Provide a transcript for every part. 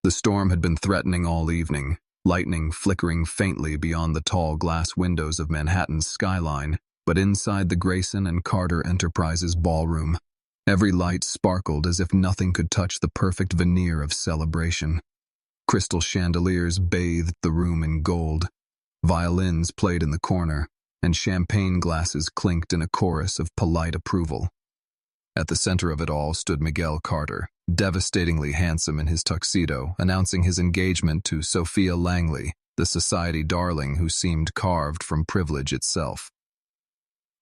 The storm had been threatening all evening, lightning flickering faintly beyond the tall glass windows of Manhattan's skyline, but inside the Grayson and Carter Enterprises ballroom, every light sparkled as if nothing could touch the perfect veneer of celebration. Crystal chandeliers bathed the room in gold, violins played in the corner, and champagne glasses clinked in a chorus of polite approval. At the center of it all stood Miguel Carter, devastatingly handsome in his tuxedo, announcing his engagement to Sophia Langley, the society darling who seemed carved from privilege itself.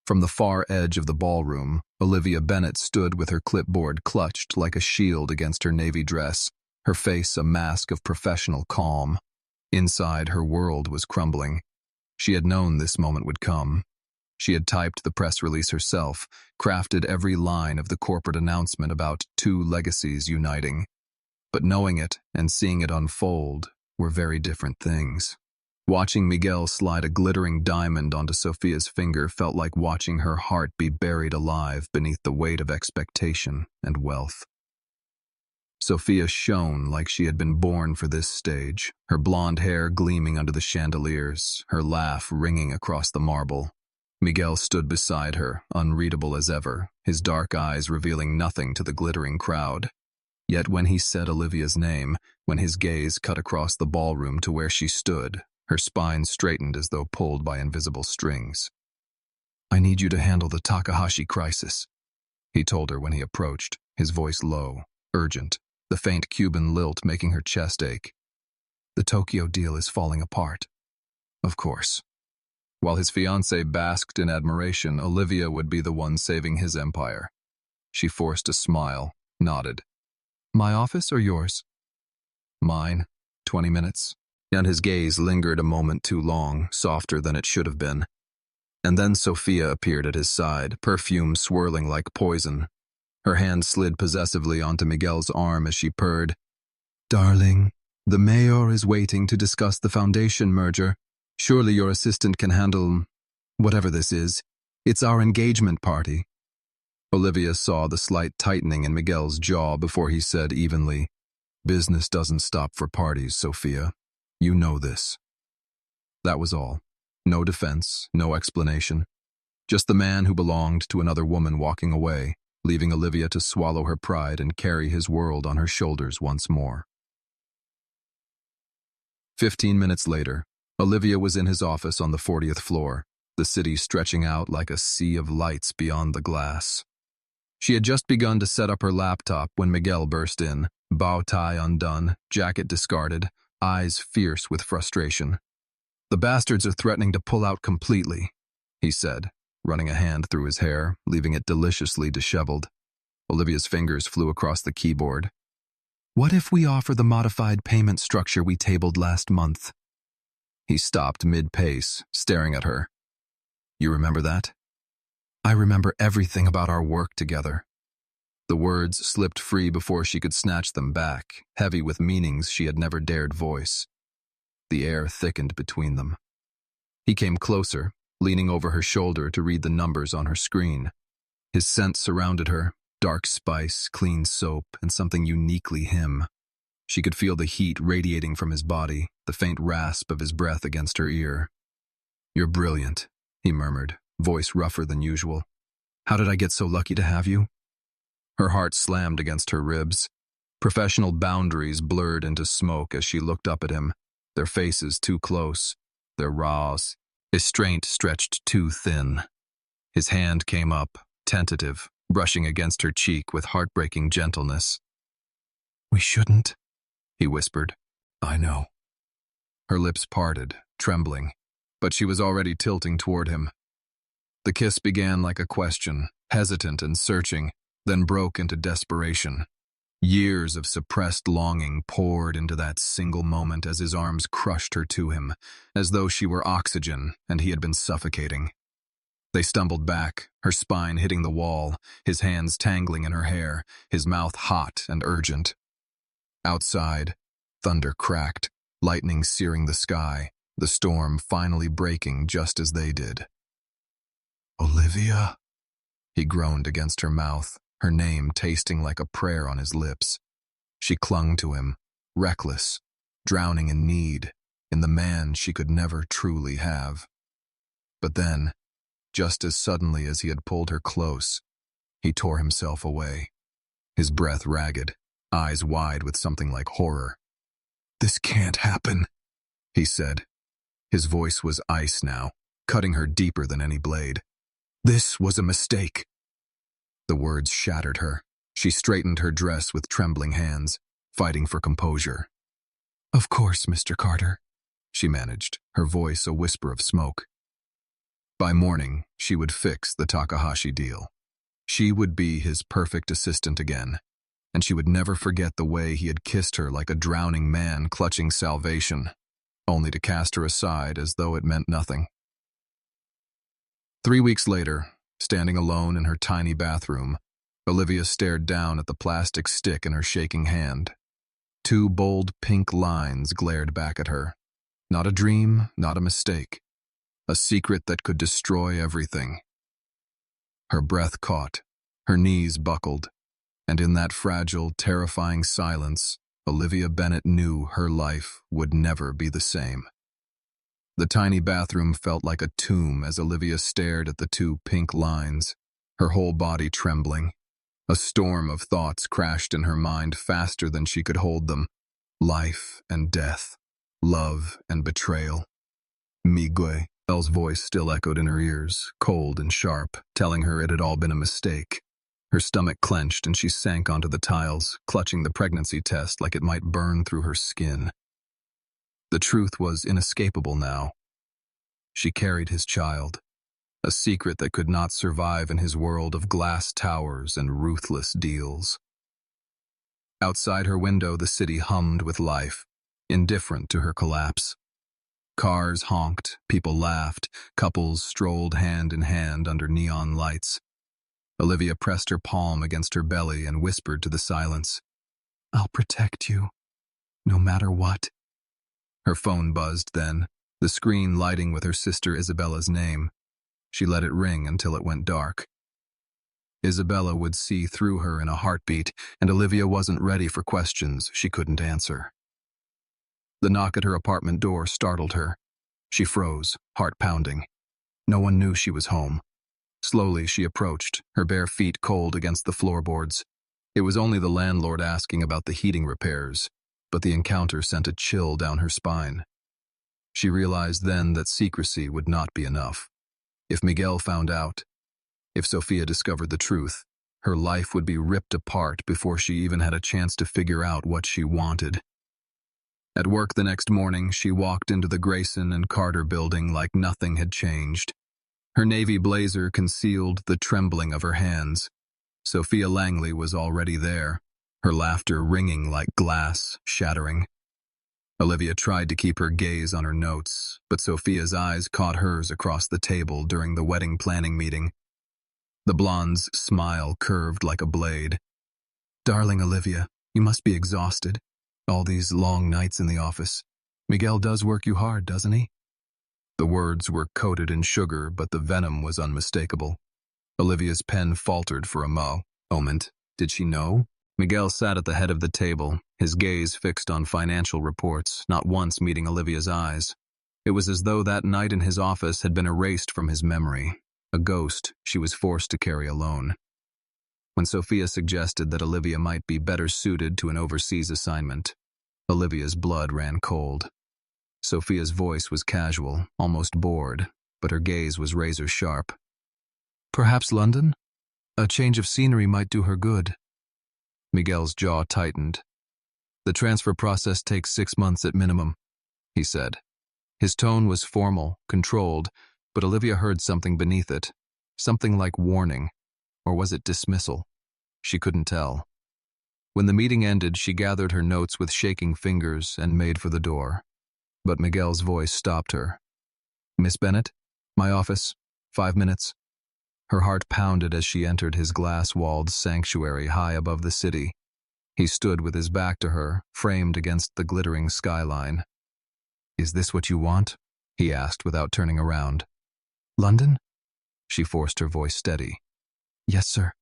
From the far edge of the ballroom, Olivia Bennett stood with her clipboard clutched like a shield against her navy dress, her face a mask of professional calm. Inside, her world was crumbling. She had known this moment would come. She had typed the press release herself, crafted every line of the corporate announcement about two legacies uniting. But knowing it and seeing it unfold were very different things. Watching Miguel slide a glittering diamond onto Sophia's finger felt like watching her heart be buried alive beneath the weight of expectation and wealth. Sophia shone like she had been born for this stage, her blonde hair gleaming under the chandeliers, her laugh ringing across the marble. Miguel stood beside her, unreadable as ever, his dark eyes revealing nothing to the glittering crowd. Yet when he said Olivia's name, when his gaze cut across the ballroom to where she stood, her spine straightened as though pulled by invisible strings. "I need you to handle the Takahashi crisis," he told her when he approached, his voice low, urgent, the faint Cuban lilt making her chest ache. "The Tokyo deal is falling apart." Of course. While his fiancée basked in admiration, Olivia would be the one saving his empire. She forced a smile, nodded. "My office or yours?" "Mine. 20 minutes. And his gaze lingered a moment too long, softer than it should have been. And then Sophia appeared at his side, perfume swirling like poison. Her hand slid possessively onto Miguel's arm as she purred. "Darling, the mayor is waiting to discuss the foundation merger. Surely your assistant can handle whatever this is. It's our engagement party." Olivia saw the slight tightening in Miguel's jaw before he said evenly, "Business doesn't stop for parties, Sophia. You know this." That was all. No defense, no explanation. Just the man who belonged to another woman walking away, leaving Olivia to swallow her pride and carry his world on her shoulders once more. 15 minutes later, Olivia was in his office on the 40th floor, the city stretching out like a sea of lights beyond the glass. She had just begun to set up her laptop when Miguel burst in, bow tie undone, jacket discarded, eyes fierce with frustration. "The bastards are threatening to pull out completely," he said, running a hand through his hair, leaving it deliciously disheveled. Olivia's fingers flew across the keyboard. "What if we offer the modified payment structure we tabled last month?" He stopped mid-pace, staring at her. "You remember that?" "I remember everything about our work together." The words slipped free before she could snatch them back, heavy with meanings she had never dared voice. The air thickened between them. He came closer, leaning over her shoulder to read the numbers on her screen. His scent surrounded her, dark spice, clean soap, and something uniquely him. She could feel the heat radiating from his body, the faint rasp of his breath against her ear. "You're brilliant," he murmured, voice rougher than usual. "How did I get so lucky to have you?" Her heart slammed against her ribs. Professional boundaries blurred into smoke as she looked up at him, their faces too close, their raws, restraint stretched too thin. His hand came up, tentative, brushing against her cheek with heartbreaking gentleness. "We shouldn't," he whispered. "I know." Her lips parted, trembling, but she was already tilting toward him. The kiss began like a question, hesitant and searching, then broke into desperation. Years of suppressed longing poured into that single moment as his arms crushed her to him, as though she were oxygen and he had been suffocating. They stumbled back, her spine hitting the wall, his hands tangling in her hair, his mouth hot and urgent. Outside, thunder cracked, lightning searing the sky, the storm finally breaking just as they did. "Olivia," he groaned against her mouth, her name tasting like a prayer on his lips. She clung to him, reckless, drowning in need, in the man she could never truly have. But then, just as suddenly as he had pulled her close, he tore himself away, his breath ragged, eyes wide with something like horror. "This can't happen," he said. His voice was ice now, cutting her deeper than any blade. "This was a mistake." The words shattered her. She straightened her dress with trembling hands, fighting for composure. "Of course, Mr. Carter," she managed, her voice a whisper of smoke. By morning, she would fix the Takahashi deal. She would be his perfect assistant again, and she would never forget the way he had kissed her like a drowning man clutching salvation, only to cast her aside as though it meant nothing. 3 weeks later, standing alone in her tiny bathroom, Olivia stared down at the plastic stick in her shaking hand. 2 bold pink lines glared back at her. Not a dream, not a mistake. A secret that could destroy everything. Her breath caught, her knees buckled, and in that fragile, terrifying silence, Olivia Bennett knew her life would never be the same. The tiny bathroom felt like a tomb as Olivia stared at the 2 pink lines, her whole body trembling. A storm of thoughts crashed in her mind faster than she could hold them. Life and death, love and betrayal. Miguel's voice still echoed in her ears, cold and sharp, telling her it had all been a mistake. Her stomach clenched and she sank onto the tiles, clutching the pregnancy test like it might burn through her skin. The truth was inescapable now. She carried his child, a secret that could not survive in his world of glass towers and ruthless deals. Outside her window, the city hummed with life, indifferent to her collapse. Cars honked, people laughed, couples strolled hand in hand under neon lights. Olivia pressed her palm against her belly and whispered to the silence, "I'll protect you, no matter what." Her phone buzzed then, the screen lighting with her sister Isabella's name. She let it ring until it went dark. Isabella would see through her in a heartbeat, and Olivia wasn't ready for questions she couldn't answer. The knock at her apartment door startled her. She froze, heart pounding. No one knew she was home. Slowly she approached, her bare feet cold against the floorboards. It was only the landlord asking about the heating repairs, but the encounter sent a chill down her spine. She realized then that secrecy would not be enough. If Miguel found out, if Sophia discovered the truth, her life would be ripped apart before she even had a chance to figure out what she wanted. At work the next morning, she walked into the Grayson and Carter building like nothing had changed. Her navy blazer concealed the trembling of her hands. Sophia Langley was already there, her laughter ringing like glass shattering. Olivia tried to keep her gaze on her notes, but Sophia's eyes caught hers across the table during the wedding planning meeting. The blonde's smile curved like a blade. "Darling Olivia, you must be exhausted. All these long nights in the office. Miguel does work you hard, doesn't he?" The words were coated in sugar, but the venom was unmistakable. Olivia's pen faltered for a moment. Did she know? Miguel sat at the head of the table, his gaze fixed on financial reports, not once meeting Olivia's eyes. It was as though that night in his office had been erased from his memory, a ghost she was forced to carry alone. When Sophia suggested that Olivia might be better suited to an overseas assignment, Olivia's blood ran cold. Sophia's voice was casual, almost bored, but her gaze was razor sharp. "Perhaps London? A change of scenery might do her good." Miguel's jaw tightened. "The transfer process takes 6 months at minimum," he said. His tone was formal, controlled, but Olivia heard something beneath it, something like warning, or was it dismissal? She couldn't tell. When the meeting ended, she gathered her notes with shaking fingers and made for the door. But Miguel's voice stopped her. "Miss Bennett, my office, 5 minutes." Her heart pounded as she entered his glass-walled sanctuary high above the city. He stood with his back to her, framed against the glittering skyline. "Is this what you want?" he asked without turning around. "London?" She forced her voice steady. "Yes, sir."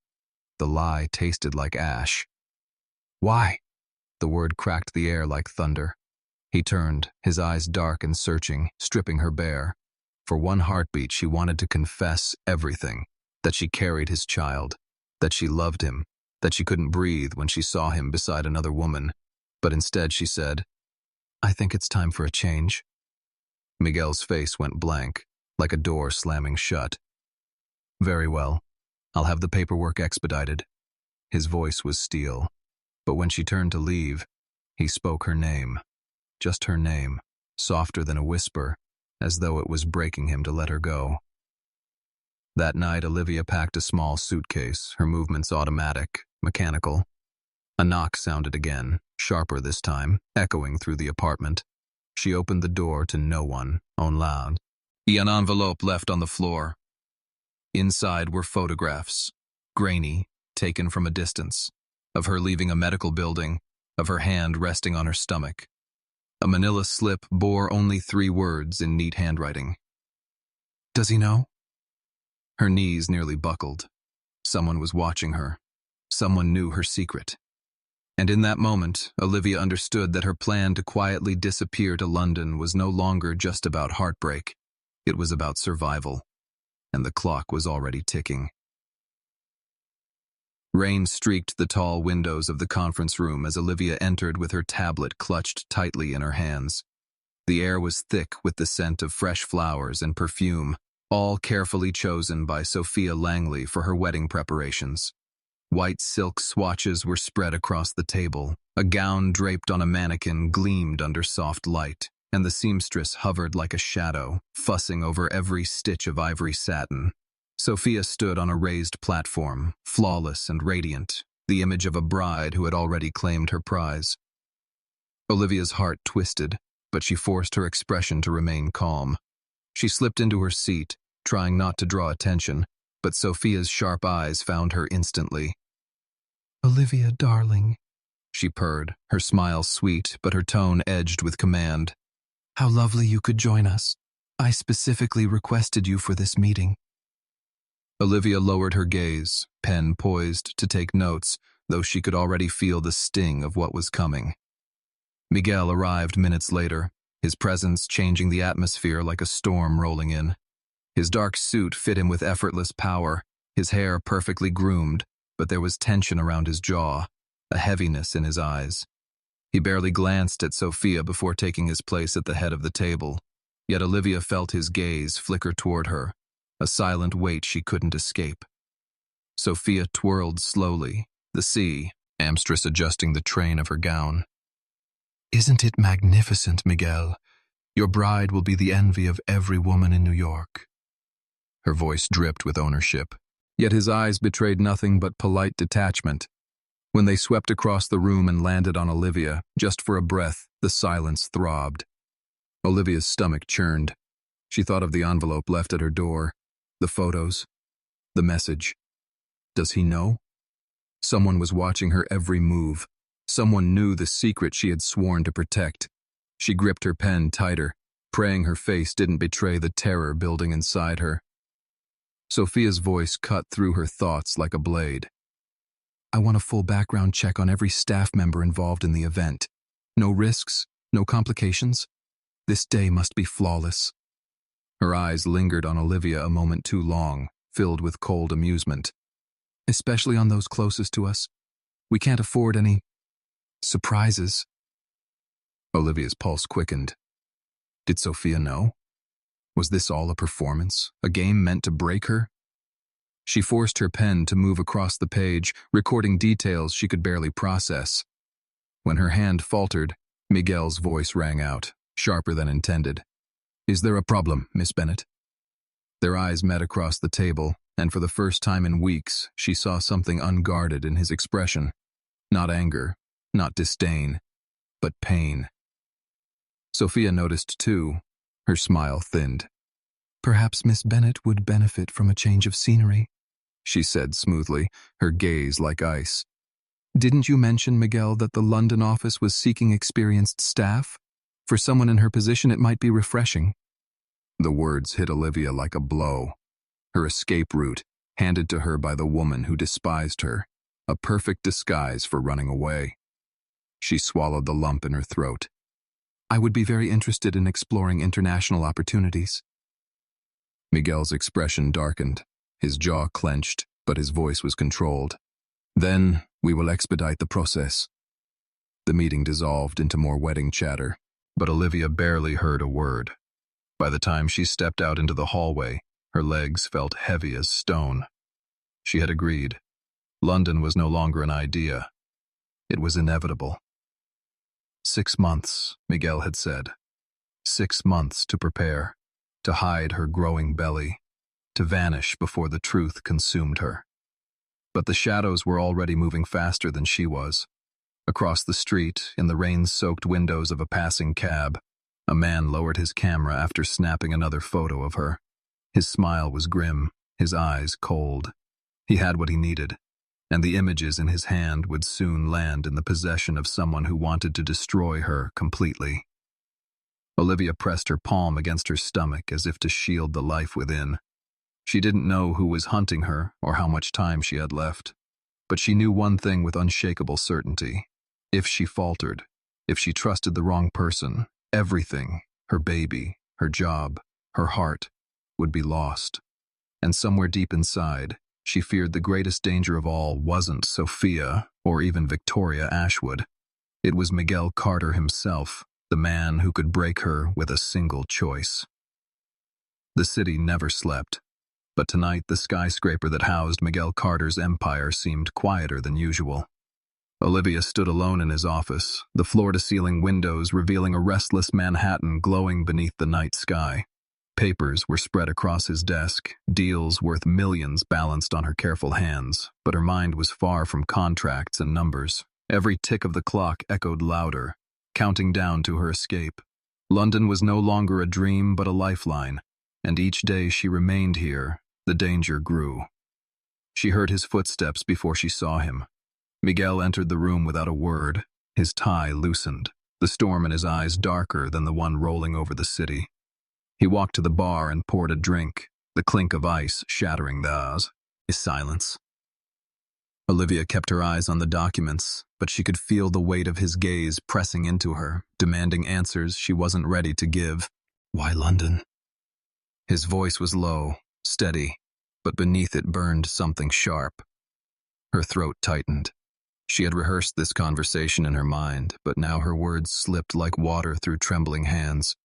The lie tasted like ash. "Why?" The word cracked the air like thunder. He turned, his eyes dark and searching, stripping her bare. For one heartbeat, she wanted to confess everything, that she carried his child, that she loved him, that she couldn't breathe when she saw him beside another woman. But instead she said, "I think it's time for a change." Miguel's face went blank, like a door slamming shut. "Very well. I'll have the paperwork expedited." His voice was steel, but when she turned to leave, he spoke her name. Just her name, softer than a whisper, as though it was breaking him to let her go. That night, Olivia packed a small suitcase, her movements automatic, mechanical. A knock sounded again, sharper this time, echoing through the apartment. She opened the door to no one, en loud. An envelope left on the floor. Inside were photographs, grainy, taken from a distance, of her leaving a medical building, of her hand resting on her stomach. A manila slip bore only 3 words in neat handwriting. "Does he know?" Her knees nearly buckled. Someone was watching her. Someone knew her secret. And in that moment, Olivia understood that her plan to quietly disappear to London was no longer just about heartbreak. It was about survival. And the clock was already ticking. Rain streaked the tall windows of the conference room as Olivia entered with her tablet clutched tightly in her hands. The air was thick with the scent of fresh flowers and perfume, all carefully chosen by Sophia Langley for her wedding preparations. White silk swatches were spread across the table, a gown draped on a mannequin gleamed under soft light, and the seamstress hovered like a shadow, fussing over every stitch of ivory satin. Sophia stood on a raised platform, flawless and radiant, the image of a bride who had already claimed her prize. Olivia's heart twisted, but she forced her expression to remain calm. She slipped into her seat, trying not to draw attention, but Sophia's sharp eyes found her instantly. "Olivia, darling," she purred, her smile sweet, but her tone edged with command. "How lovely you could join us. I specifically requested you for this meeting." Olivia lowered her gaze, pen poised to take notes, though she could already feel the sting of what was coming. Miguel arrived minutes later, his presence changing the atmosphere like a storm rolling in. His dark suit fit him with effortless power, his hair perfectly groomed, but there was tension around his jaw, a heaviness in his eyes. He barely glanced at Sophia before taking his place at the head of the table, yet Olivia felt his gaze flicker toward her, a silent weight she couldn't escape. Sophia twirled slowly, the seamstress adjusting the train of her gown. "Isn't it magnificent, Miguel? Your bride will be the envy of every woman in New York." Her voice dripped with ownership, yet his eyes betrayed nothing but polite detachment. When they swept across the room and landed on Olivia, just for a breath, the silence throbbed. Olivia's stomach churned. She thought of the envelope left at her door, the photos, the message. Does he know? Someone was watching her every move. Someone knew the secret she had sworn to protect. She gripped her pen tighter, praying her face didn't betray the terror building inside her. Sophia's voice cut through her thoughts like a blade. "I want a full background check on every staff member involved in the event. No risks, no complications. This day must be flawless." Her eyes lingered on Olivia a moment too long, filled with cold amusement. "Especially on those closest to us. We can't afford any surprises." Olivia's pulse quickened. Did Sophia know? Was this all a performance, a game meant to break her? She forced her pen to move across the page, recording details she could barely process. When her hand faltered, Miguel's voice rang out, sharper than intended. "Is there a problem, Miss Bennett?" Their eyes met across the table, and for the first time in weeks, she saw something unguarded in his expression. Not anger, not disdain, but pain. Sophia noticed too. Her smile thinned. "Perhaps Miss Bennett would benefit from a change of scenery," she said smoothly, her gaze like ice. "Didn't you mention, Miguel, that the London office was seeking experienced staff? For someone in her position, it might be refreshing." The words hit Olivia like a blow. Her escape route, handed to her by the woman who despised her, a perfect disguise for running away. She swallowed the lump in her throat. I would be very interested in exploring international opportunities. Miguel's expression darkened. His jaw clenched, but his voice was controlled. Then we will expedite the process. The meeting dissolved into more wedding chatter, but Olivia barely heard a word. By the time she stepped out into the hallway, her legs felt heavy as stone. She had agreed. London was no longer an idea. It was inevitable. 6 months, Miguel had said. 6 months to prepare, to hide her growing belly, to vanish before the truth consumed her. But the shadows were already moving faster than she was. Across the street, in the rain-soaked windows of a passing cab, a man lowered his camera after snapping another photo of her. His smile was grim, his eyes cold. He had what he needed, and the images in his hand would soon land in the possession of someone who wanted to destroy her completely. Olivia pressed her palm against her stomach as if to shield the life within. She didn't know who was hunting her or how much time she had left, but she knew one thing with unshakable certainty. If she faltered, if she trusted the wrong person, everything, her baby, her job, her heart, would be lost. And somewhere deep inside, she feared the greatest danger of all wasn't Sophia or even Victoria Ashwood. It was Miguel Carter himself, the man who could break her with a single choice. The city never slept, but tonight the skyscraper that housed Miguel Carter's empire seemed quieter than usual. Olivia stood alone in his office, the floor-to-ceiling windows revealing a restless Manhattan glowing beneath the night sky. Papers were spread across his desk, deals worth millions balanced on her careful hands, but her mind was far from contracts and numbers. Every tick of the clock echoed louder, counting down to her escape. London was no longer a dream but a lifeline, and each day she remained here, the danger grew. She heard his footsteps before she saw him. Miguel entered the room without a word, his tie loosened, the storm in his eyes darker than the one rolling over the city. He walked to the bar and poured a drink, the clink of ice shattering his silence. Olivia kept her eyes on the documents, but she could feel the weight of his gaze pressing into her, demanding answers she wasn't ready to give. Why London? His voice was low, steady, but beneath it burned something sharp. Her throat tightened. She had rehearsed this conversation in her mind, but now her words slipped like water through trembling hands.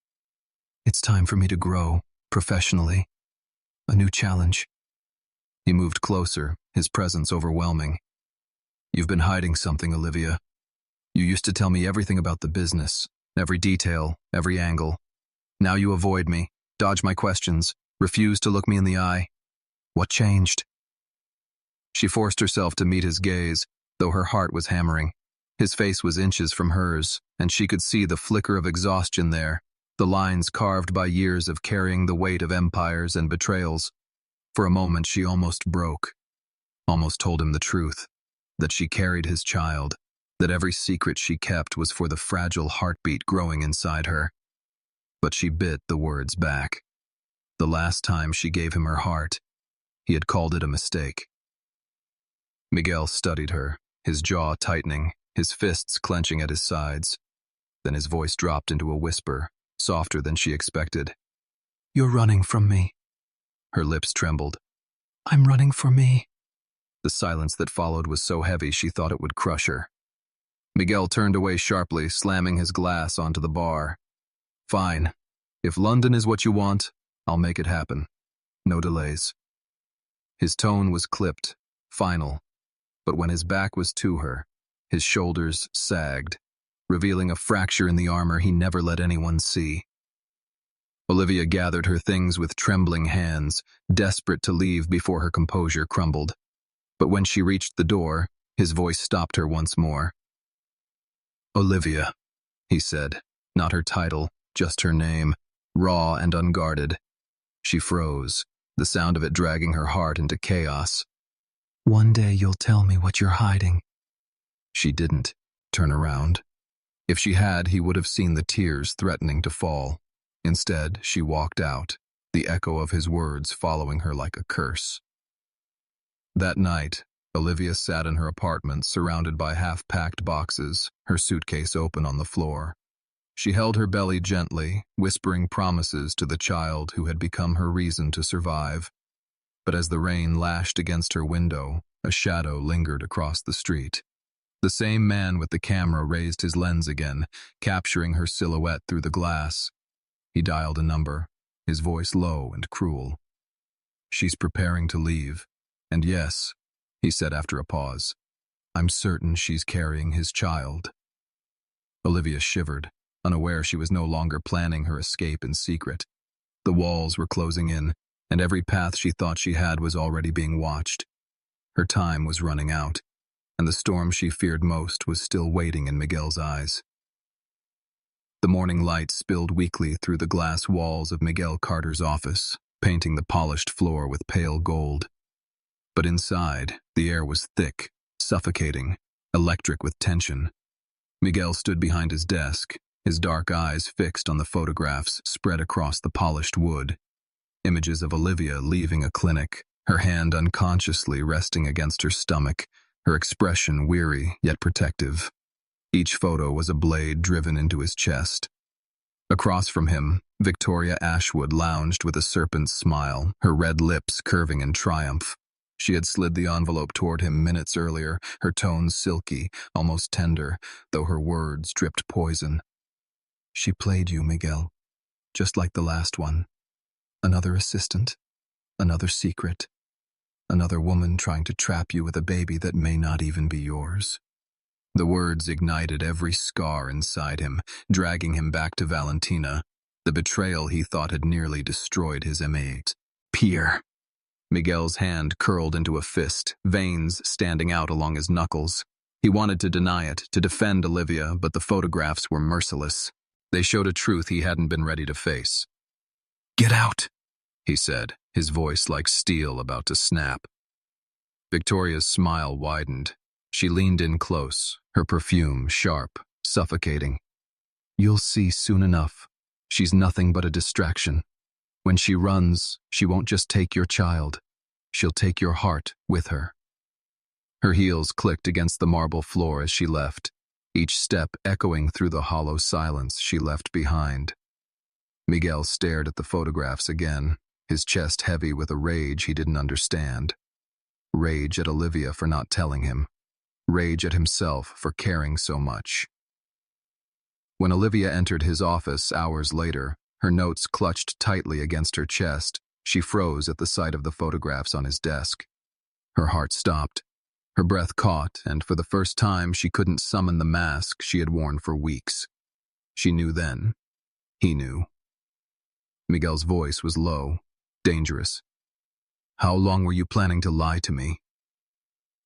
It's time for me to grow, professionally. A new challenge. He moved closer, his presence overwhelming. You've been hiding something, Olivia. You used to tell me everything about the business, every detail, every angle. Now you avoid me, dodge my questions, refuse to look me in the eye. What changed? She forced herself to meet his gaze, though her heart was hammering. His face was inches from hers, and she could see the flicker of exhaustion there, the lines carved by years of carrying the weight of empires and betrayals. For a moment she almost broke, almost told him the truth, that she carried his child, that every secret she kept was for the fragile heartbeat growing inside her. But she bit the words back. The last time she gave him her heart, he had called it a mistake. Miguel studied her, his jaw tightening, his fists clenching at his sides. Then his voice dropped into a whisper, softer than she expected. You're running from me. Her lips trembled. I'm running for me. The silence that followed was so heavy she thought it would crush her. Miguel turned away sharply, slamming his glass onto the bar. Fine. If London is what you want, I'll make it happen. No delays. His tone was clipped, final, but when his back was to her, his shoulders sagged, revealing a fracture in the armor he never let anyone see. Olivia gathered her things with trembling hands, desperate to leave before her composure crumbled. But when she reached the door, his voice stopped her once more. Olivia, he said, not her title, just her name, raw and unguarded. She froze, the sound of it dragging her heart into chaos. One day you'll tell me what you're hiding. She didn't turn around. If she had, he would have seen the tears threatening to fall. Instead, she walked out, the echo of his words following her like a curse. That night, Olivia sat in her apartment, surrounded by half-packed boxes, her suitcase open on the floor. She held her belly gently, whispering promises to the child who had become her reason to survive. But as the rain lashed against her window, a shadow lingered across the street. The same man with the camera raised his lens again, capturing her silhouette through the glass. He dialed a number, his voice low and cruel. "She's preparing to leave. And yes," he said after a pause, "I'm certain she's carrying his child." Olivia shivered, unaware she was no longer planning her escape in secret. The walls were closing in, and every path she thought she had was already being watched. Her time was running out, and the storm she feared most was still waiting in Miguel's eyes. The morning light spilled weakly through the glass walls of Miguel Carter's office, painting the polished floor with pale gold. But inside, the air was thick, suffocating, electric with tension. Miguel stood behind his desk, his dark eyes fixed on the photographs spread across the polished wood. Images of Olivia leaving a clinic, her hand unconsciously resting against her stomach, her expression weary yet protective. Each photo was a blade driven into his chest. Across from him, Victoria Ashwood lounged with a serpent's smile, her red lips curving in triumph. She had slid the envelope toward him minutes earlier, her tone silky, almost tender, though her words dripped poison. "She played you, Miguel, just like the last one. Another assistant, another secret, another woman trying to trap you with a baby that may not even be yours." The words ignited every scar inside him, dragging him back to Valentina, the betrayal he thought had nearly destroyed his M8. "Peer." Miguel's hand curled into a fist, veins standing out along his knuckles. He wanted to deny it, to defend Olivia, but the photographs were merciless. They showed a truth he hadn't been ready to face. "Get out," he said, his voice like steel about to snap. Victoria's smile widened. She leaned in close, her perfume sharp, suffocating. "You'll see soon enough. She's nothing but a distraction. When she runs, she won't just take your child. She'll take your heart with her." Her heels clicked against the marble floor as she left, each step echoing through the hollow silence she left behind. Miguel stared at the photographs again, his chest heavy with a rage he didn't understand. Rage at Olivia for not telling him. Rage at himself for caring so much. When Olivia entered his office hours later, her notes clutched tightly against her chest, she froze at the sight of the photographs on his desk. Her heart stopped. Her breath caught, and for the first time she couldn't summon the mask she had worn for weeks. She knew then. He knew. Miguel's voice was low, dangerous. "How long were you planning to lie to me?"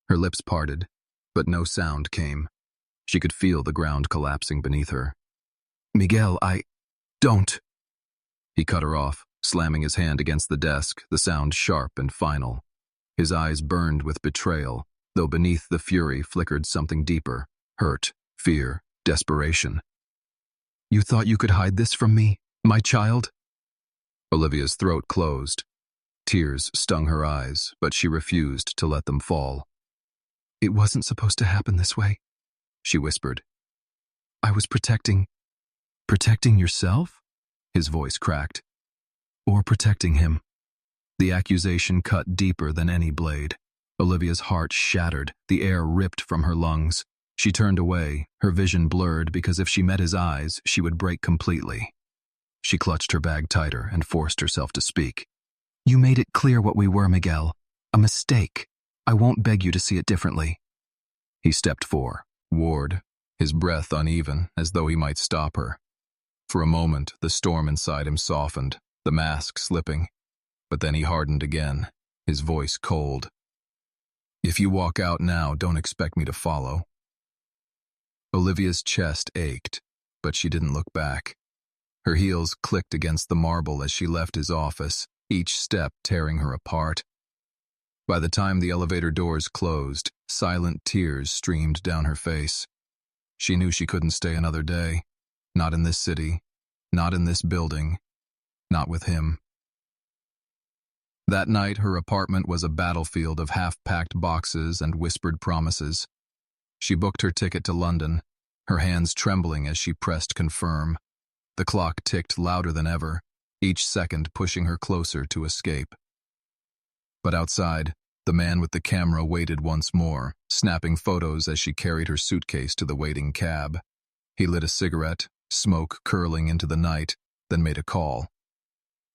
Her lips parted, but no sound came. She could feel the ground collapsing beneath her. "Miguel, don't." He cut her off, slamming his hand against the desk, the sound sharp and final. His eyes burned with betrayal, though beneath the fury flickered something deeper, hurt, fear, desperation. "You thought you could hide this from me, my child?" Olivia's throat closed. Tears stung her eyes, but she refused to let them fall. "It wasn't supposed to happen this way," she whispered. "I was protecting yourself?" His voice cracked. "Or protecting him?" The accusation cut deeper than any blade. Olivia's heart shattered, the air ripped from her lungs. She turned away, her vision blurred because if she met his eyes, she would break completely. She clutched her bag tighter and forced herself to speak. "You made it clear what we were, Miguel. A mistake. I won't beg you to see it differently." He stepped forward, his breath uneven, as though he might stop her. For a moment, the storm inside him softened, the mask slipping. But then he hardened again, his voice cold. "If you walk out now, don't expect me to follow." Olivia's chest ached, but she didn't look back. Her heels clicked against the marble as she left his office, each step tearing her apart. By the time the elevator doors closed, silent tears streamed down her face. She knew she couldn't stay another day. Not in this city, not in this building, not with him. That night, her apartment was a battlefield of half-packed boxes and whispered promises. She booked her ticket to London, her hands trembling as she pressed confirm. The clock ticked louder than ever, each second pushing her closer to escape. But outside, the man with the camera waited once more, snapping photos as she carried her suitcase to the waiting cab. He lit a cigarette, smoke curling into the night, then made a call.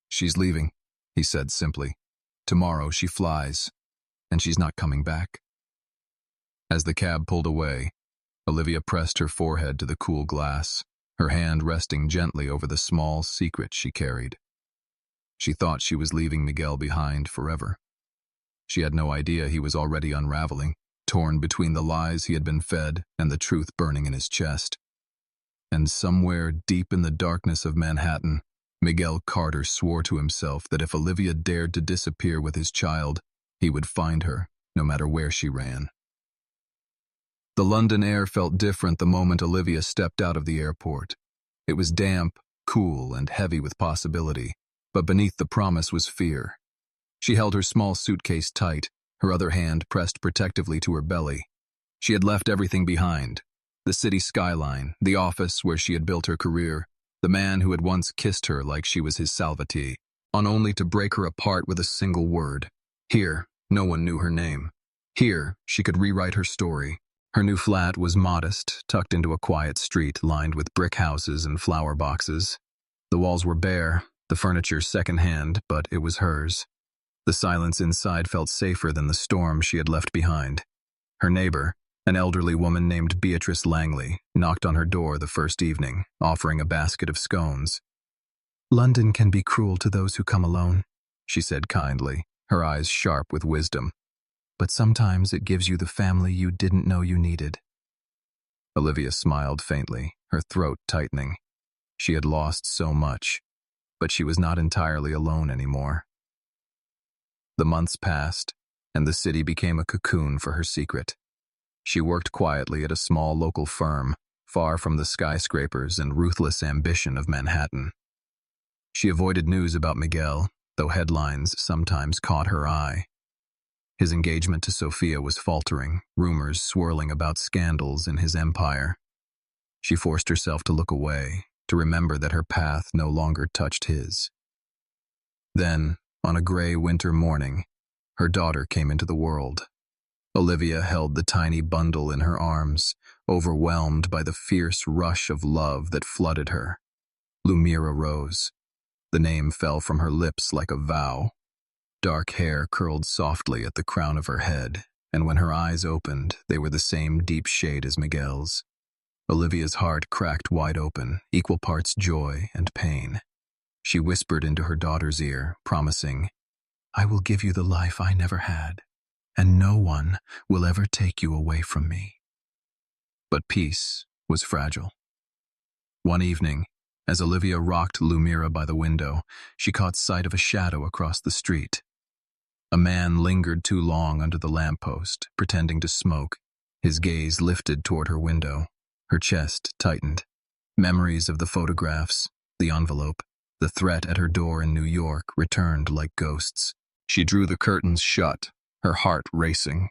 "She's leaving," he said simply. "Tomorrow she flies, and she's not coming back." As the cab pulled away, Olivia pressed her forehead to the cool glass, her hand resting gently over the small secret she carried. She thought she was leaving Miguel behind forever. She had no idea he was already unraveling, torn between the lies he had been fed and the truth burning in his chest. And somewhere deep in the darkness of Manhattan, Miguel Carter swore to himself that if Olivia dared to disappear with his child, he would find her, no matter where she ran. The London air felt different the moment Olivia stepped out of the airport. It was damp, cool, and heavy with possibility, but beneath the promise was fear. She held her small suitcase tight, her other hand pressed protectively to her belly. She had left everything behind: the city skyline, the office where she had built her career, the man who had once kissed her like she was his salvatee, on only to break her apart with a single word. Here, no one knew her name. Here, she could rewrite her story. Her new flat was modest, tucked into a quiet street lined with brick houses and flower boxes. The walls were bare, the furniture secondhand, but it was hers. The silence inside felt safer than the storm she had left behind. Her neighbor, an elderly woman named Beatrice Langley, knocked on her door the first evening, offering a basket of scones. "London can be cruel to those who come alone," she said kindly, her eyes sharp with wisdom. "But sometimes it gives you the family you didn't know you needed." Olivia smiled faintly, her throat tightening. She had lost so much, but she was not entirely alone anymore. The months passed, and the city became a cocoon for her secret. She worked quietly at a small local firm, far from the skyscrapers and ruthless ambition of Manhattan. She avoided news about Miguel, though headlines sometimes caught her eye. His engagement to Sophia was faltering, rumors swirling about scandals in his empire. She forced herself to look away, to remember that her path no longer touched his. Then, on a gray winter morning, her daughter came into the world. Olivia held the tiny bundle in her arms, overwhelmed by the fierce rush of love that flooded her. Lumira rose. The name fell from her lips like a vow. Dark hair curled softly at the crown of her head, and when her eyes opened, they were the same deep shade as Miguel's. Olivia's heart cracked wide open, equal parts joy and pain. She whispered into her daughter's ear, promising, "I will give you the life I never had, and no one will ever take you away from me." But peace was fragile. One evening, as Olivia rocked Lumira by the window, she caught sight of a shadow across the street. A man lingered too long under the lamppost, pretending to smoke. His gaze lifted toward her window. Her chest tightened. Memories of the photographs, the envelope, the threat at her door in New York returned like ghosts. She drew the curtains shut, her heart racing.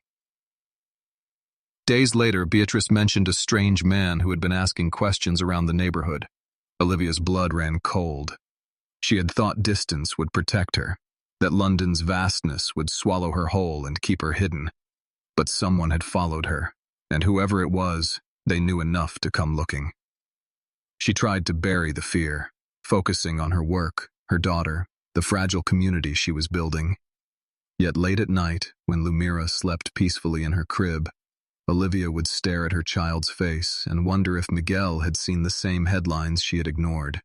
Days later, Beatrice mentioned a strange man who had been asking questions around the neighborhood. Olivia's blood ran cold. She had thought distance would protect her, that London's vastness would swallow her whole and keep her hidden. But someone had followed her, and whoever it was, they knew enough to come looking. She tried to bury the fear, focusing on her work, her daughter, the fragile community she was building. Yet late at night, when Lumira slept peacefully in her crib, Olivia would stare at her child's face and wonder if Miguel had seen the same headlines she had ignored.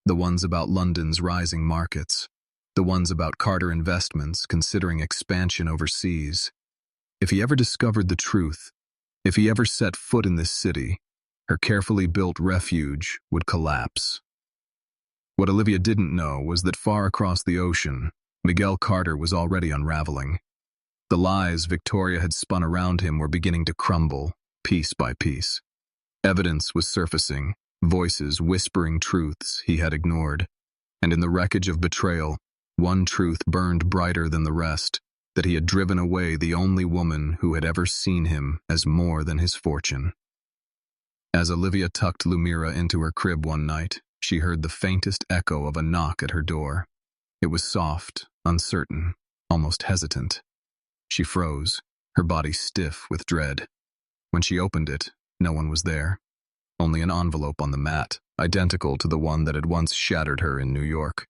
The ones about London's rising markets, the ones about Carter Investments considering expansion overseas. If he ever discovered the truth, if he ever set foot in this city, her carefully built refuge would collapse. What Olivia didn't know was that far across the ocean, Miguel Carter was already unraveling. The lies Victoria had spun around him were beginning to crumble, piece by piece. Evidence was surfacing, voices whispering truths he had ignored, and in the wreckage of betrayal, One truth burned brighter than the rest, that he had driven away the only woman who had ever seen him as more than his fortune. As Olivia tucked Lumira into her crib one night, she heard the faintest echo of a knock at her door. It was soft, uncertain, almost hesitant. She froze, her body stiff with dread. When she opened it, no one was there. Only an envelope on the mat, identical to the one that had once shattered her in New York.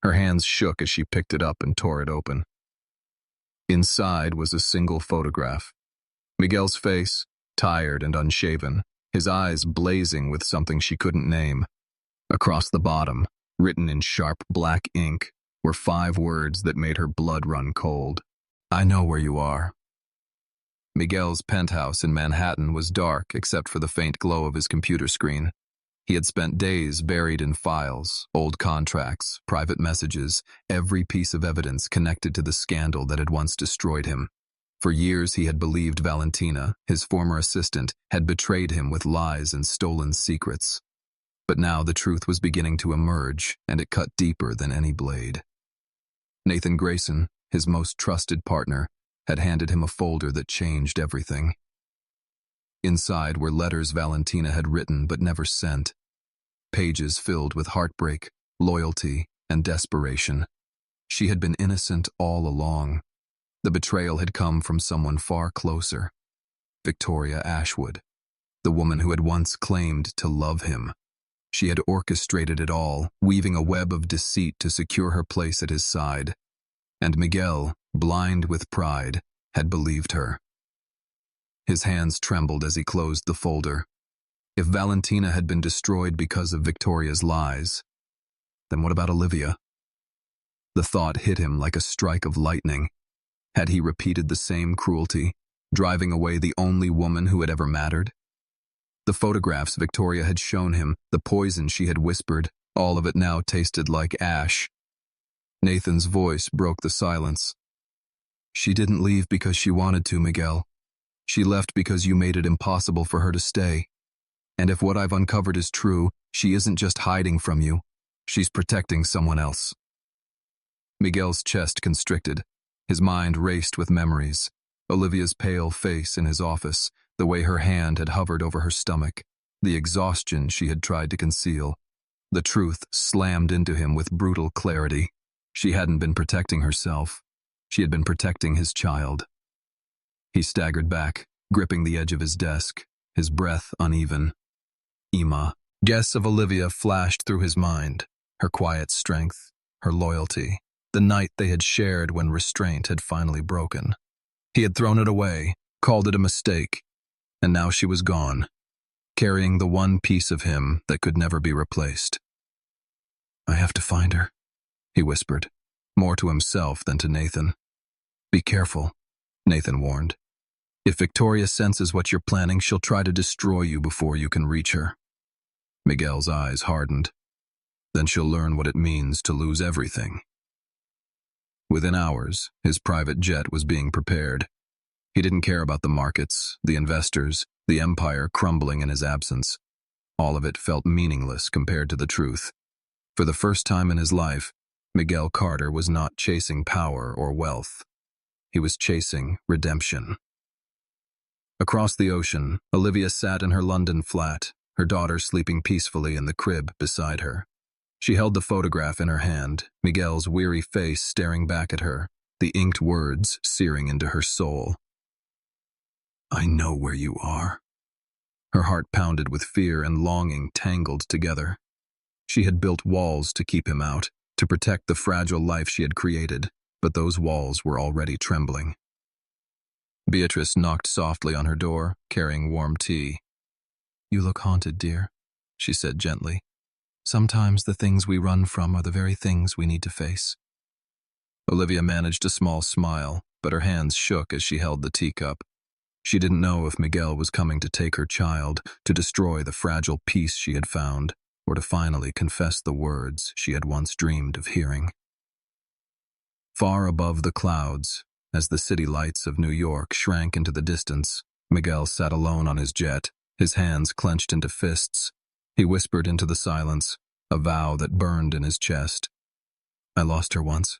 Her hands shook as she picked it up and tore it open. Inside was a single photograph. Miguel's face, tired and unshaven, his eyes blazing with something she couldn't name. Across the bottom, written in sharp black ink, were 5 words that made her blood run cold. "I know where you are." Miguel's penthouse in Manhattan was dark except for the faint glow of his computer screen. He had spent days buried in files, old contracts, private messages, every piece of evidence connected to the scandal that had once destroyed him. For years he had believed Valentina, his former assistant, had betrayed him with lies and stolen secrets. But now the truth was beginning to emerge, and it cut deeper than any blade. Nathan Grayson, his most trusted partner, had handed him a folder that changed everything. Inside were letters Valentina had written but never sent, pages filled with heartbreak, loyalty, and desperation. She had been innocent all along. The betrayal had come from someone far closer, Victoria Ashwood, the woman who had once claimed to love him. She had orchestrated it all, weaving a web of deceit to secure her place at his side. And Miguel, blind with pride, had believed her. His hands trembled as he closed the folder. If Valentina had been destroyed because of Victoria's lies, then what about Olivia? The thought hit him like a strike of lightning. Had he repeated the same cruelty, driving away the only woman who had ever mattered? The photographs Victoria had shown him, the poison she had whispered, all of it now tasted like ash. Nathan's voice broke the silence. "She didn't leave because she wanted to, Miguel. She left because you made it impossible for her to stay. And if what I've uncovered is true, she isn't just hiding from you. She's protecting someone else." Miguel's chest constricted. His mind raced with memories. Olivia's pale face in his office, the way her hand had hovered over her stomach, the exhaustion she had tried to conceal. The truth slammed into him with brutal clarity. She hadn't been protecting herself. She had been protecting his child. He staggered back, gripping the edge of his desk, his breath uneven. Ima. Guess of Olivia flashed through his mind, her quiet strength, her loyalty, the night they had shared when restraint had finally broken. He had thrown it away, called it a mistake, and now she was gone, carrying the one piece of him that could never be replaced. "I have to find her," he whispered, more to himself than to Nathan. "Be careful," Nathan warned. "If Victoria senses what you're planning, she'll try to destroy you before you can reach her." Miguel's eyes hardened. "Then she'll learn what it means to lose everything." Within hours, his private jet was being prepared. He didn't care about the markets, the investors, the empire crumbling in his absence. All of it felt meaningless compared to the truth. For the first time in his life, Miguel Carter was not chasing power or wealth. He was chasing redemption. Across the ocean, Olivia sat in her London flat, her daughter sleeping peacefully in the crib beside her. She held the photograph in her hand, Miguel's weary face staring back at her, the inked words searing into her soul. "I know where you are." Her heart pounded with fear and longing tangled together. She had built walls to keep him out, to protect the fragile life she had created, but those walls were already trembling. Beatrice knocked softly on her door, carrying warm tea. "You look haunted, dear," she said gently. "Sometimes the things we run from are the very things we need to face." Olivia managed a small smile, but her hands shook as she held the teacup. She didn't know if Miguel was coming to take her child, to destroy the fragile peace she had found, or to finally confess the words she had once dreamed of hearing. Far above the clouds, as the city lights of New York shrank into the distance, Miguel sat alone on his jet, his hands clenched into fists. He whispered into the silence, a vow that burned in his chest. I lost her once.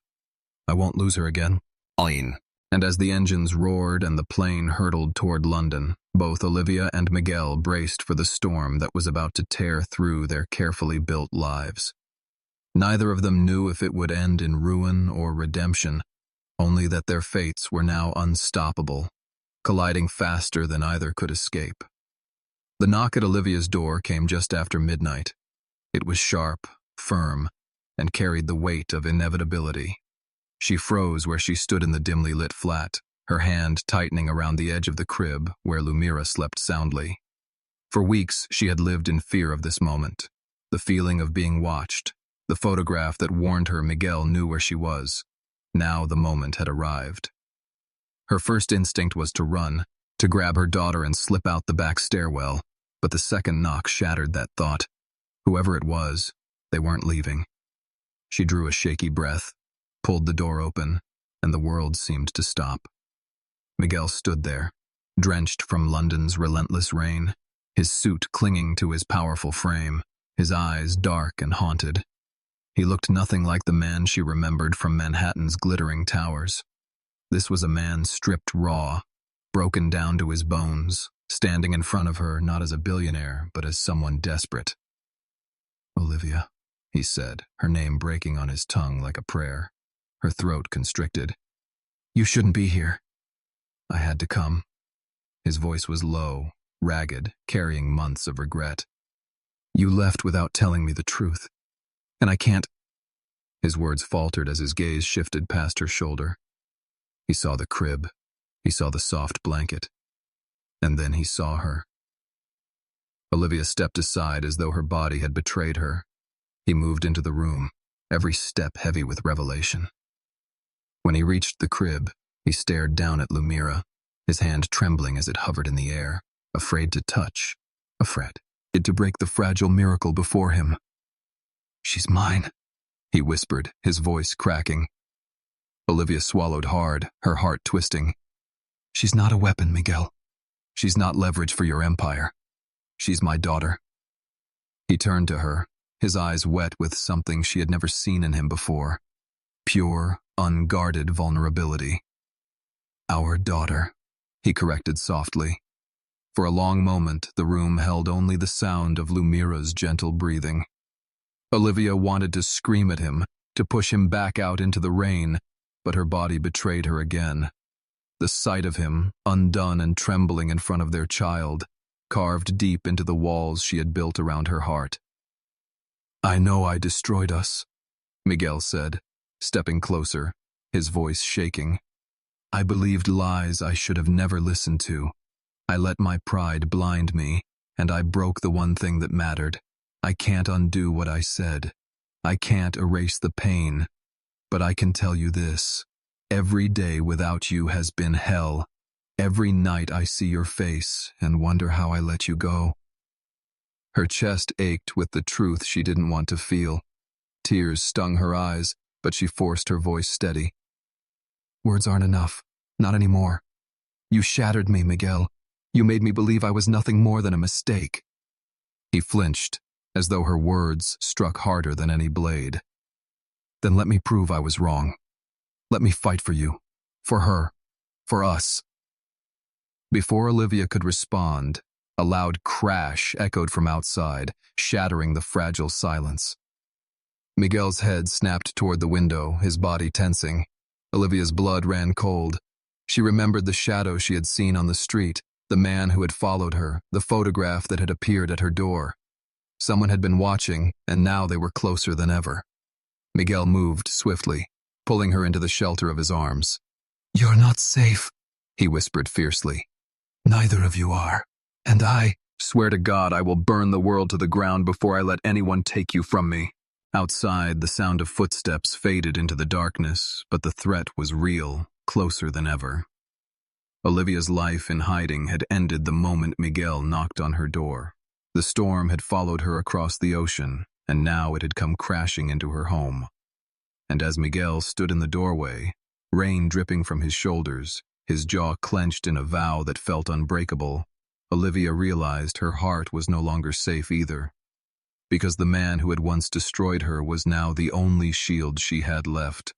I won't lose her again. Fine. And as the engines roared and the plane hurtled toward London, both Olivia and Miguel braced for the storm that was about to tear through their carefully built lives. Neither of them knew if it would end in ruin or redemption, only that their fates were now unstoppable, colliding faster than either could escape. The knock at Olivia's door came just after midnight. It was sharp, firm, and carried the weight of inevitability. She froze where she stood in the dimly lit flat, her hand tightening around the edge of the crib where Lumira slept soundly. For weeks she had lived in fear of this moment, the feeling of being watched, the photograph that warned her Miguel knew where she was. Now the moment had arrived. Her first instinct was to run, to grab her daughter and slip out the back stairwell, but the second knock shattered that thought. Whoever it was, they weren't leaving. She drew a shaky breath, pulled the door open, and the world seemed to stop. Miguel stood there, drenched from London's relentless rain, his suit clinging to his powerful frame, his eyes dark and haunted. He looked nothing like the man she remembered from Manhattan's glittering towers. This was a man stripped raw, broken down to his bones, standing in front of her not as a billionaire, but as someone desperate. "Olivia," he said, her name breaking on his tongue like a prayer, her throat constricted. "You shouldn't be here." "I had to come." His voice was low, ragged, carrying months of regret. "You left without telling me the truth, and I can't—" His words faltered as his gaze shifted past her shoulder. He saw the crib, he saw the soft blanket, and then he saw her. Olivia stepped aside as though her body had betrayed her. He moved into the room, every step heavy with revelation. When he reached the crib, he stared down at Lumira, his hand trembling as it hovered in the air, afraid to touch, afraid to break the fragile miracle before him. "She's mine," he whispered, his voice cracking. Olivia swallowed hard, her heart twisting. "She's not a weapon, Miguel. She's not leverage for your empire. She's my daughter." He turned to her, his eyes wet with something she had never seen in him before. Pure, unguarded vulnerability. "Our daughter," he corrected softly. For a long moment, the room held only the sound of Lumira's gentle breathing. Olivia wanted to scream at him, to push him back out into the rain, but her body betrayed her again. The sight of him, undone and trembling in front of their child, carved deep into the walls she had built around her heart. "I know I destroyed us," Miguel said, stepping closer, his voice shaking. "I believed lies I should have never listened to. I let my pride blind me, and I broke the one thing that mattered. I can't undo what I said. I can't erase the pain. But I can tell you this. Every day without you has been hell. Every night I see your face and wonder how I let you go." Her chest ached with the truth she didn't want to feel. Tears stung her eyes, but she forced her voice steady. "Words aren't enough. Not anymore. You shattered me, Miguel. You made me believe I was nothing more than a mistake." He flinched, as though her words struck harder than any blade. "Then let me prove I was wrong. Let me fight for you, for her, for us." Before Olivia could respond, a loud crash echoed from outside, shattering the fragile silence. Miguel's head snapped toward the window, his body tensing. Olivia's blood ran cold. She remembered the shadow she had seen on the street, the man who had followed her, the photograph that had appeared at her door. Someone had been watching, and now they were closer than ever. Miguel moved swiftly, pulling her into the shelter of his arms. "You're not safe," he whispered fiercely. "Neither of you are. And I swear to God I will burn the world to the ground before I let anyone take you from me." Outside, the sound of footsteps faded into the darkness, but the threat was real, closer than ever. Olivia's life in hiding had ended the moment Miguel knocked on her door. The storm had followed her across the ocean, and now it had come crashing into her home. And as Miguel stood in the doorway, rain dripping from his shoulders, his jaw clenched in a vow that felt unbreakable, Olivia realized her heart was no longer safe either. because the man who had once destroyed her was now the only shield she had left.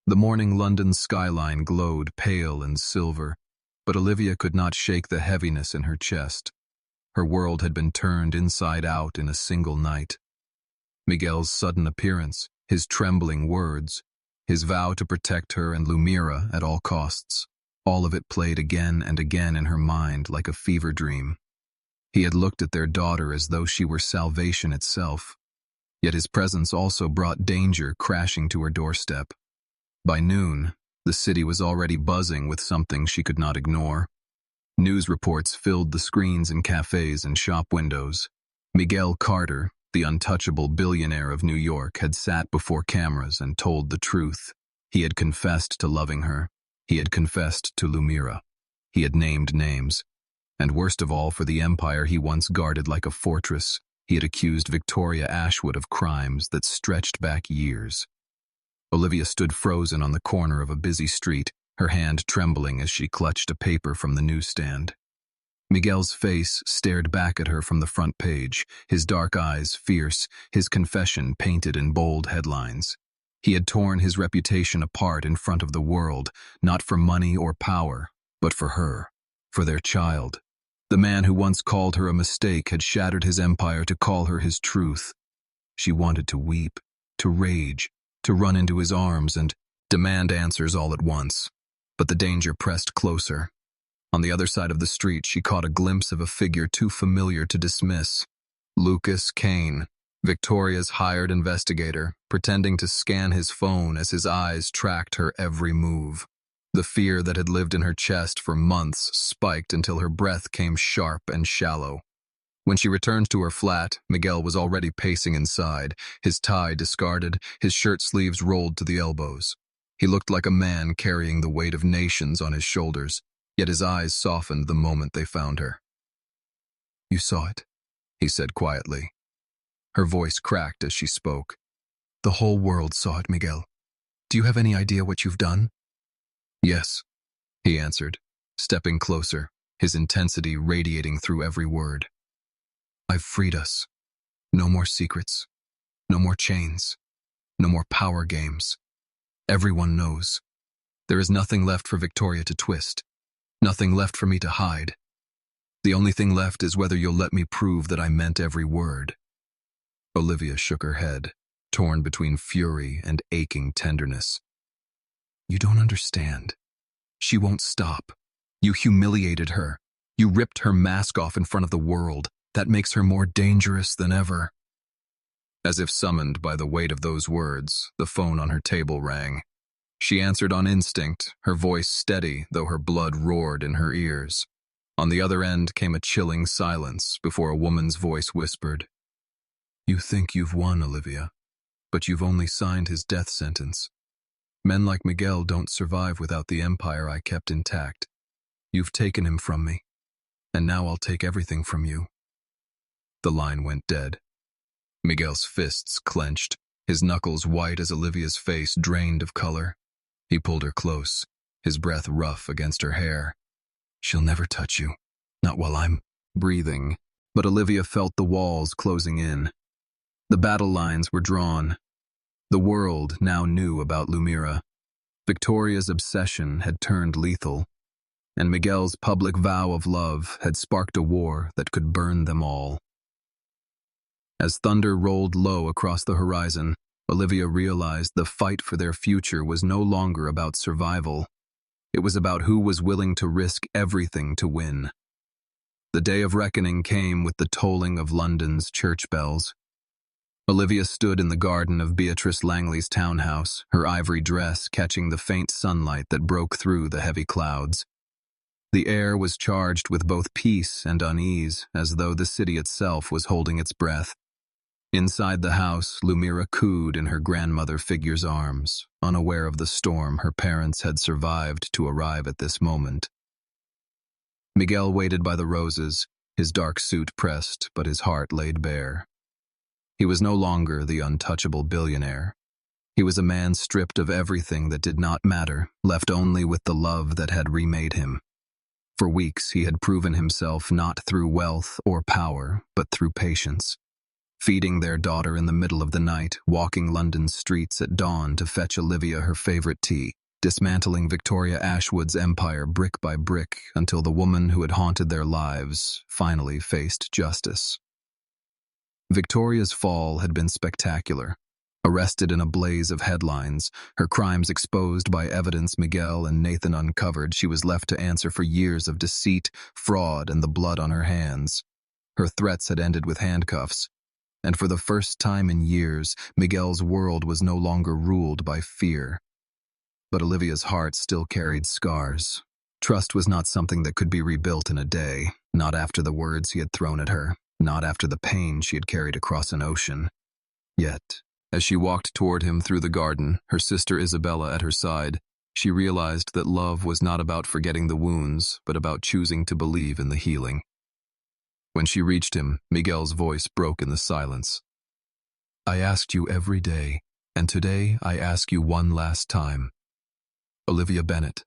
The morning London skyline glowed pale and silver, but Olivia could not shake the heaviness in her chest. Her world had been turned inside out in a single night. Miguel's sudden appearance, his trembling words, his vow to protect her and Lumira at all costs, all of it played again and again in her mind like a fever dream. He had looked at their daughter as though she were salvation itself, yet his presence also brought danger crashing to her doorstep. By noon, the city was already buzzing with something she could not ignore. News reports filled the screens in cafes and shop windows. Miguel Carter, the untouchable billionaire of New York, had sat before cameras and told the truth. He had confessed to loving her. He had confessed to Lumira. He had named names. And worst of all, for the empire he once guarded like a fortress, he had accused Victoria Ashwood of crimes that stretched back years. Olivia stood frozen on the corner of a busy street, her hand trembling as she clutched a paper from the newsstand. Miguel's face stared back at her from the front page, his dark eyes fierce, his confession painted in bold headlines. He had torn his reputation apart in front of the world, not for money or power, but for her, for their child. The man who once called her a mistake had shattered his empire to call her his truth. She wanted to weep, to rage, to run into his arms and demand answers all at once. But the danger pressed closer. On the other side of the street, she caught a glimpse of a figure too familiar to dismiss. Lucas Kane, Victoria's hired investigator, pretending to scan his phone as his eyes tracked her every move. The fear that had lived in her chest for months spiked until her breath came sharp and shallow. When she returned to her flat, Miguel was already pacing inside, his tie discarded, his shirt sleeves rolled to the elbows. He looked like a man carrying the weight of nations on his shoulders, yet his eyes softened the moment they found her. "You saw it," he said quietly. Her voice cracked as she spoke. "The whole world saw it, Miguel. Do you have any idea what you've done?" "Yes," he answered, stepping closer, his intensity radiating through every word. "I've freed us. No more secrets. No more chains. No more power games. Everyone knows. There is nothing left for Victoria to twist. Nothing left for me to hide. The only thing left is whether you'll let me prove that I meant every word." Olivia shook her head, torn between fury and aching tenderness. "You don't understand. She won't stop. You humiliated her. You ripped her mask off in front of the world. That makes her more dangerous than ever." As if summoned by the weight of those words, the phone on her table rang. She answered on instinct, her voice steady though her blood roared in her ears. On the other end came a chilling silence before a woman's voice whispered, "You think you've won, Olivia, but you've only signed his death sentence. Men like Miguel don't survive without the empire I kept intact. You've taken him from me, and now I'll take everything from you." The line went dead. Miguel's fists clenched, his knuckles white as Olivia's face drained of color. He pulled her close, his breath rough against her hair. "She'll never touch you, not while I'm breathing." But Olivia felt the walls closing in. The battle lines were drawn. The world now knew about Lumira. Victoria's obsession had turned lethal, and Miguel's public vow of love had sparked a war that could burn them all. As thunder rolled low across the horizon, Olivia realized the fight for their future was no longer about survival. It was about who was willing to risk everything to win. The day of reckoning came with the tolling of London's church bells. Olivia stood in the garden of Beatrice Langley's townhouse, her ivory dress catching the faint sunlight that broke through the heavy clouds. The air was charged with both peace and unease, as though the city itself was holding its breath. Inside the house, Lumira cooed in her grandmother figure's arms, unaware of the storm her parents had survived to arrive at this moment. Miguel waited by the roses, his dark suit pressed, but his heart laid bare. He was no longer the untouchable billionaire. He was a man stripped of everything that did not matter, left only with the love that had remade him. For weeks he had proven himself not through wealth or power, but through patience. feeding their daughter in the middle of the night, walking London's streets at dawn to fetch Olivia her favorite tea, dismantling Victoria Ashwood's empire brick by brick until the woman who had haunted their lives finally faced justice. Victoria's fall had been spectacular. Arrested in a blaze of headlines, her crimes exposed by evidence Miguel and Nathan uncovered, she was left to answer for years of deceit, fraud, and the blood on her hands. Her threats had ended with handcuffs, and for the first time in years, Miguel's world was no longer ruled by fear. But Olivia's heart still carried scars. Trust was not something that could be rebuilt in a day, not after the words he had thrown at her, not after the pain she had carried across an ocean. Yet, as she walked toward him through the garden, her sister Isabella at her side, she realized that love was not about forgetting the wounds, but about choosing to believe in the healing. When she reached him, Miguel's voice broke in the silence. "I asked you every day, and today I ask you one last time. Olivia Bennett,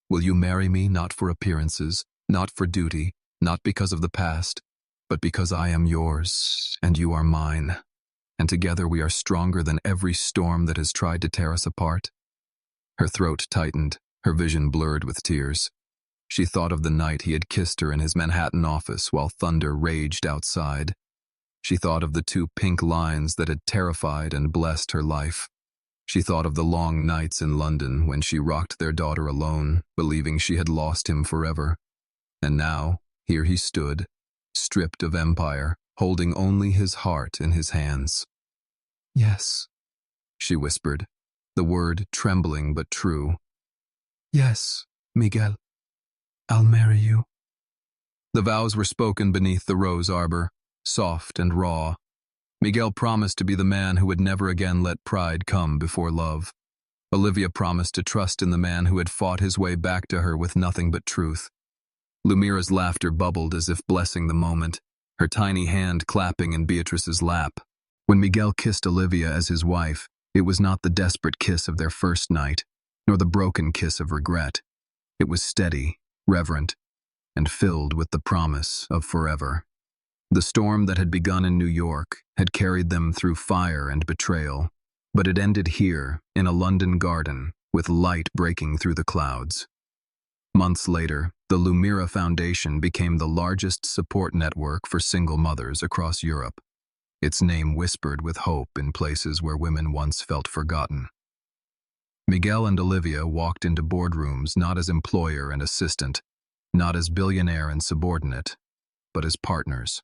will you marry me not for appearances, not for duty, not because of the past, but because I am yours and you are mine? And together we are stronger than every storm that has tried to tear us apart?" Her throat tightened, her vision blurred with tears. She thought of the night he had kissed her in his Manhattan office while thunder raged outside. She thought of the 2 pink lines that had terrified and blessed her life. She thought of the long nights in London when she rocked their daughter alone, believing she had lost him forever. And now, here he stood, stripped of empire, holding only his heart in his hands. "Yes," she whispered, the word trembling but true. "Yes, Miguel, I'll marry you." The vows were spoken beneath the rose arbor, soft and raw. Miguel promised to be the man who would never again let pride come before love. Olivia promised to trust in the man who had fought his way back to her with nothing but truth. Lumira's laughter bubbled as if blessing the moment, her tiny hand clapping in Beatrice's lap. When Miguel kissed Olivia as his wife, it was not the desperate kiss of their first night, nor the broken kiss of regret. It was steady, reverent, and filled with the promise of forever. The storm that had begun in New York had carried them through fire and betrayal, but it ended here, in a London garden, with light breaking through the clouds. Months later, the Lumira Foundation became the largest support network for single mothers across Europe. Its name whispered with hope in places where women once felt forgotten. Miguel and Olivia walked into boardrooms not as employer and assistant, not as billionaire and subordinate, but as partners.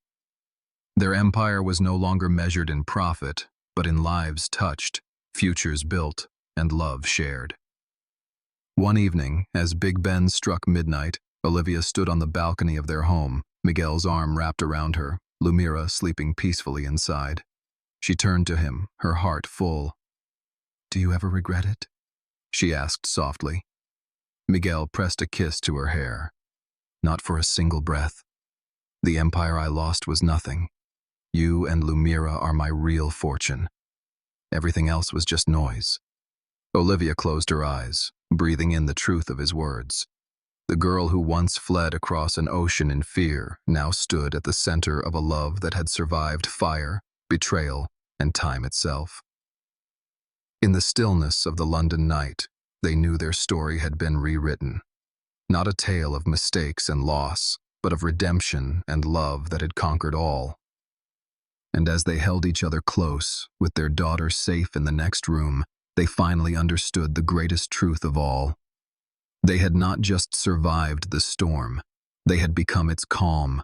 Their empire was no longer measured in profit, but in lives touched, futures built, and love shared. One evening, as Big Ben struck midnight, Olivia stood on the balcony of their home, Miguel's arm wrapped around her, Lumira sleeping peacefully inside. She turned to him, her heart full. "Do you ever regret it?" she asked softly. Miguel pressed a kiss to her hair. "Not for a single breath. The empire I lost was nothing. You and Lumira are my real fortune. Everything else was just noise." Olivia closed her eyes, breathing in the truth of his words. The girl who once fled across an ocean in fear now stood at the center of a love that had survived fire, betrayal, and time itself. In the stillness of the London night, they knew their story had been rewritten. Not a tale of mistakes and loss, but of redemption and love that had conquered all. And as they held each other close, with their daughter safe in the next room, they finally understood the greatest truth of all. They had not just survived the storm, they had become its calm,